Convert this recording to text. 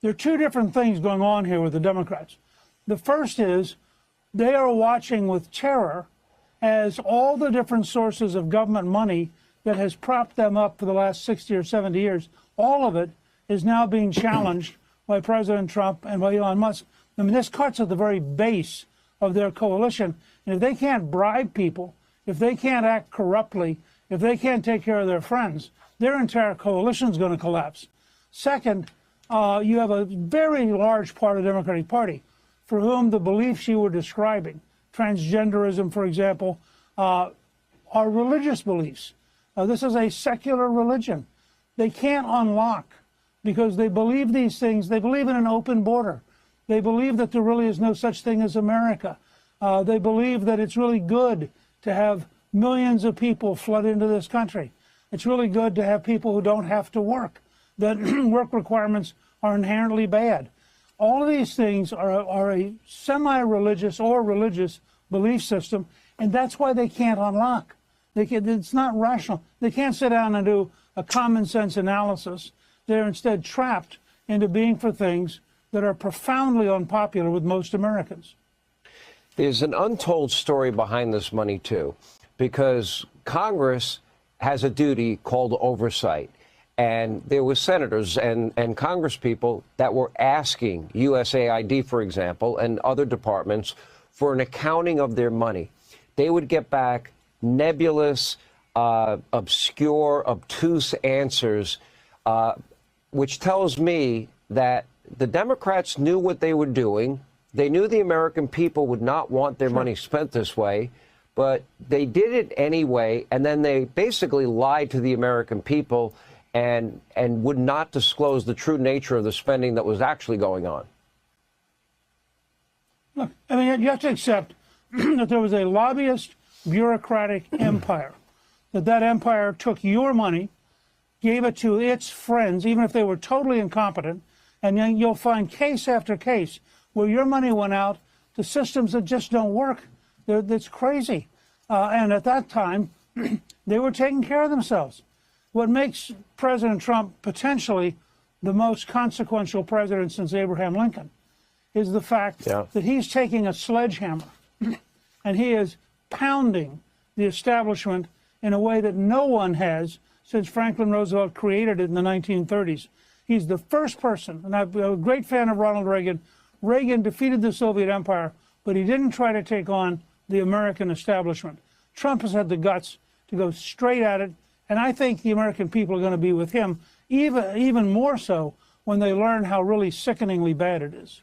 There are two different things going on here with the Democrats. The first is they are watching with terror as all the different sources of government money that has propped them up for the last 60 or 70 years, all of it is now being challenged by President Trump and by Elon Musk. I mean, this cuts at the very base of their coalition. And if they can't bribe people, if they can't act corruptly, if they can't take care of their friends, their entire coalition is going to collapse. Second, you have a very large part of the Democratic Party for whom the beliefs you were describing, transgenderism, for example, are religious beliefs. This is a secular religion. They can't unlock because they believe these things. They believe in an open border. They believe that there really is no such thing as America. They believe that it's really good to have millions of people flood into this country. It's really good to have people who don't have to work, that work requirements are inherently bad. All of these things are a semi-religious or religious belief system, and that's why they can't unlock. It's not rational. They can't sit down and do a common sense analysis. They're instead trapped into being for things that are profoundly unpopular with most Americans. There's an untold story behind this money, too, because Congress has a duty called oversight. And there were senators and congresspeople that were asking USAID, for example, and other departments for an accounting of their money. They would get back nebulous, obscure, obtuse answers, which tells me that the Democrats knew what they were doing. They knew the American people would not want their money spent this way, but they did it anyway, and then they basically lied to the American people and would not disclose the true nature of the spending that was actually going on. Look, I mean, you have to accept that there was a lobbyist bureaucratic empire, that empire took your money, gave it to its friends, even if they were totally incompetent, and then you'll find case after case where your money went out to systems that just don't work. That's crazy. And at that time, they were taking care of themselves. What makes President Trump potentially the most consequential president since Abraham Lincoln is the fact that he's taking a sledgehammer and he is pounding the establishment in a way that no one has since Franklin Roosevelt created it in the 1930s. He's the first person, and I'm a great fan of Ronald Reagan. Reagan defeated the Soviet Empire, but he didn't try to take on the American establishment. Trump has had the guts to go straight at it, and I think the American people are going to be with him, even more so when they learn how really sickeningly bad it is.